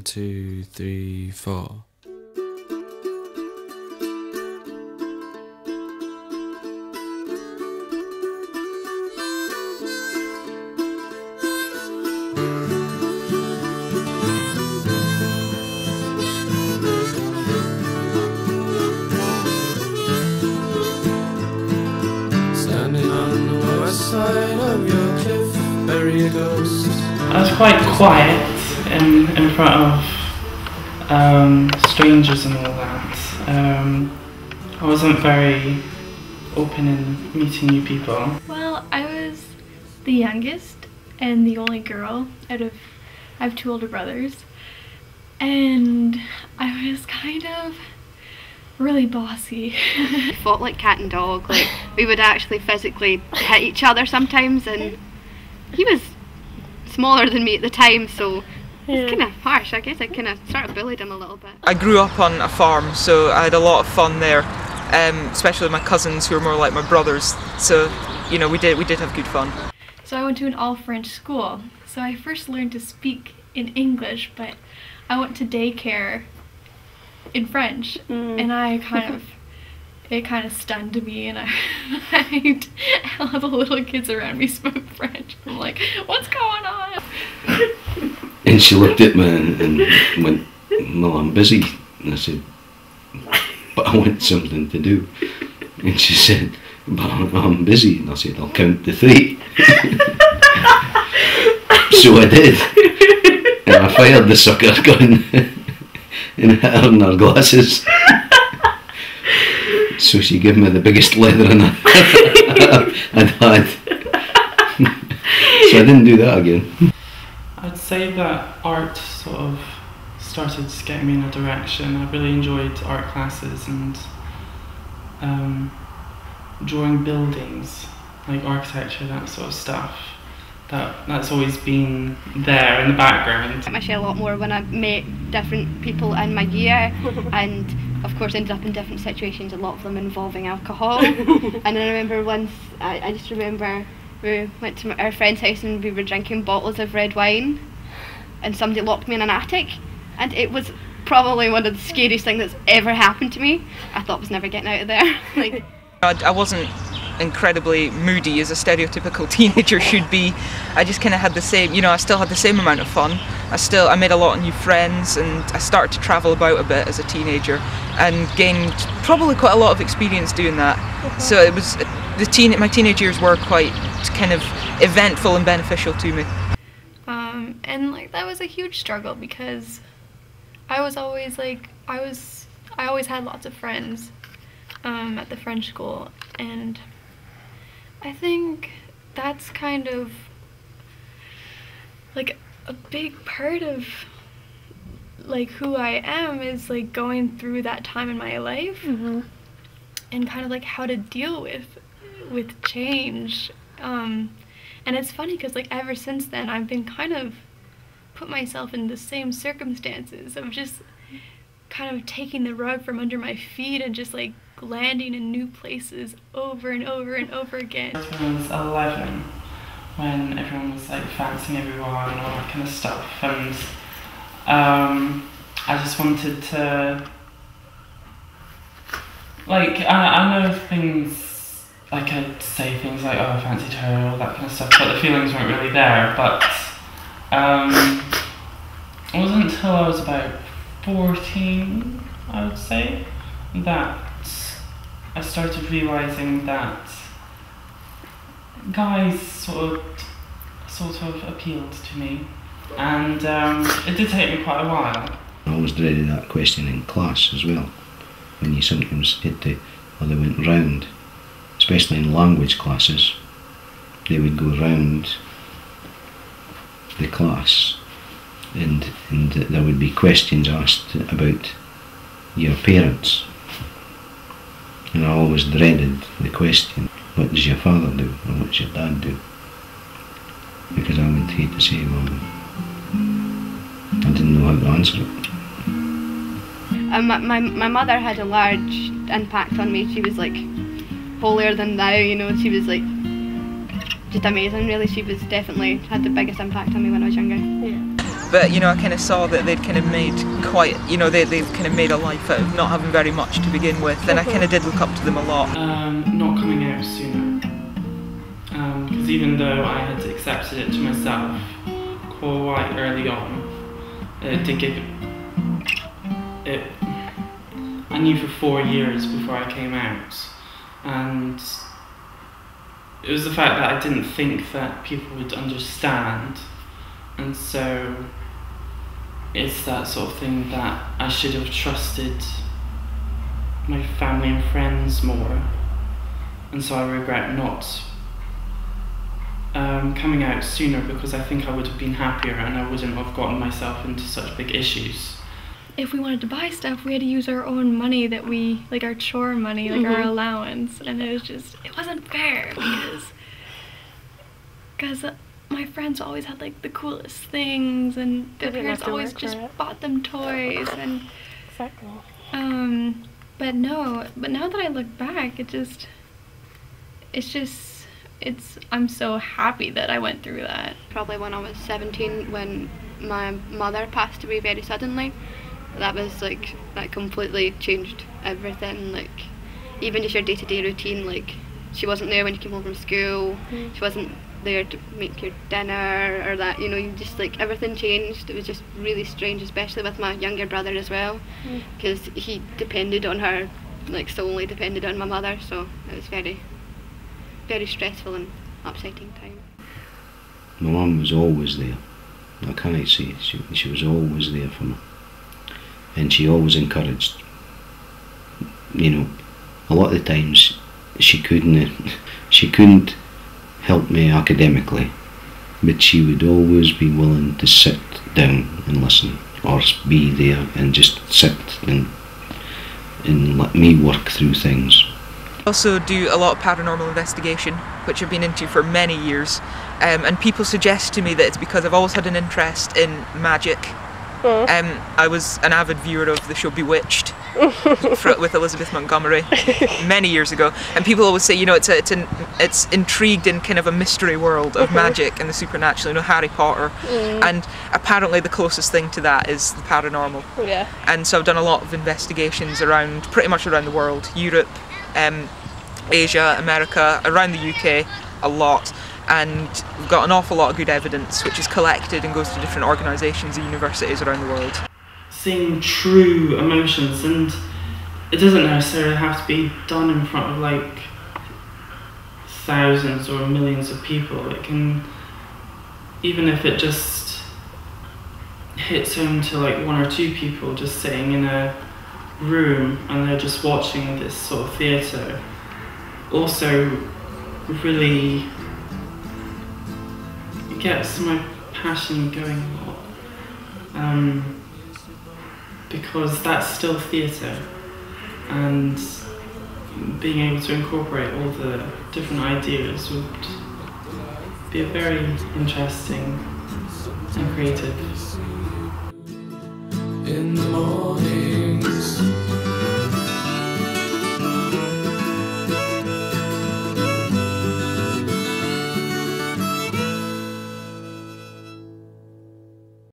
2, 3, 4. Standing on the west side of your cliff, bury a ghost. I was quite quiet in front of strangers and all that. I wasn't very open in meeting new people. Well, I was the youngest and the only girl out of, I have 2 older brothers, and I was kind of really bossy. We fought like cat and dog, like we would actually physically hit each other sometimes, and he was smaller than me at the time, so it's kind of harsh. I guess I kind of sort of bullied him a little bit. I grew up on a farm, so I had a lot of fun there, especially with my cousins who were more like my brothers, so you know, we did have good fun. So I went to an all-French school, so I first learned to speak in English, but I went to daycare in French, and it kind of stunned me, and all the little kids around me spoke French. I'm like, what's going on? And she looked at me and went, well, I'm busy. And I said, but I want something to do. And she said, but I'm busy. And I said, I'll count to 3. So I did. And I fired the sucker gun and hit her in her glasses. So she gave me the biggest leathering I'd had. So I didn't do that again. I'd say that art sort of started to get me in a direction. I really enjoyed art classes and drawing buildings, like architecture, that sort of stuff. That's always been there in the background. I actually a lot more when I met different people in my year, and of course ended up in different situations, a lot of them involving alcohol. And I remember once, I just remember we went to our friend's house and we were drinking bottles of red wine, and somebody locked me in an attic, and it was probably one of the scariest things that's ever happened to me. I thought I was never getting out of there. Like, I wasn't incredibly moody as a stereotypical teenager should be. I just kind of had the same, you know, I still had the same amount of fun. I made a lot of new friends, and I started to travel about a bit as a teenager and gained probably quite a lot of experience doing that. So it was, my teenage years were quite kind of eventful and beneficial to me. And like that was a huge struggle because I was always like, I always had lots of friends at the French school, and I think that's kind of like a big part of like who I am, is like going through that time in my life and kind of like how to deal with change. And it's funny because like ever since then I've been kind of put myself in the same circumstances of just kind of taking the rug from under my feet and just like landing in new places over and over and over again. When I was 11, when everyone was like fancying everyone and all that kind of stuff, and I just wanted to, like, I know things, like I'd say things like, oh, I fancied her, all that kind of stuff, but the feelings weren't really there. But it wasn't until I was about 14, I would say, that I started realising that guys sort of appealed to me, and it did take me quite a while. I always dreaded that question in class as well, when you sometimes had to, or they went round, especially in language classes, they would go round the class and there would be questions asked about your parents. And I always dreaded the question, what does your father do, or what's your dad do? Because I would hate to say, well, I didn't know how to answer it. My mother had a large impact on me. She was like holier than thou, you know. She was like just amazing, really. She was definitely had the biggest impact on me when I was younger. Yeah. But I kind of saw that they'd kind of made quite, they'd kind of made a life out of not having very much to begin with, and I kind of did look up to them a lot. Not coming out sooner, because even though I had accepted it to myself quite early on, it did give it. I knew for 4 years before I came out, and it was the fact that I didn't think that people would understand, and so it's that sort of thing that I should have trusted my family and friends more, and so I regret not coming out sooner, because I think I would have been happier and I wouldn't have gotten myself into such big issues. If we wanted to buy stuff, we had to use our own money that we, like our chore money, like our allowance, and it wasn't fair, because my friends always had like the coolest things, and their parents always just bought them toys, and but now that I look back, I'm so happy that I went through that. Probably when I was 17, when my mother passed away very suddenly. That was like, that completely changed everything, like even just your day-to-day routine. Like, she wasn't there when you came home from school, she wasn't there to make your dinner or that, you just like, everything changed. It was just really strange, especially with my younger brother as well, because he depended on her, like solely depended on my mother, so it was very, very stressful and upsetting time. My mum was always there. I can't say it. She was always there for me. And she always encouraged. A lot of the times she couldn't help me academically, but she would always be willing to sit down and listen, or be there and just sit and let me work through things. I also do a lot of paranormal investigation, which I've been into for many years, and people suggest to me that it's because I've always had an interest in magic. I was an avid viewer of the show Bewitched with Elizabeth Montgomery many years ago, and people always say, it's intrigued in kind of a mystery world of magic and the supernatural, Harry Potter, and apparently the closest thing to that is the paranormal. Yeah. And so I've done a lot of investigations pretty much around the world, Europe, Asia, America, around the UK, a lot. And we've got an awful lot of good evidence which is collected and goes to different organisations and universities around the world. Seeing true emotions, and it doesn't necessarily have to be done in front of like thousands or millions of people. It can, even if it just hits home to like 1 or 2 people just sitting in a room and they're just watching this sort of theatre, also really gets my passion going a lot, because that's still theatre, and being able to incorporate all the different ideas would be a very interesting and creative. In the morning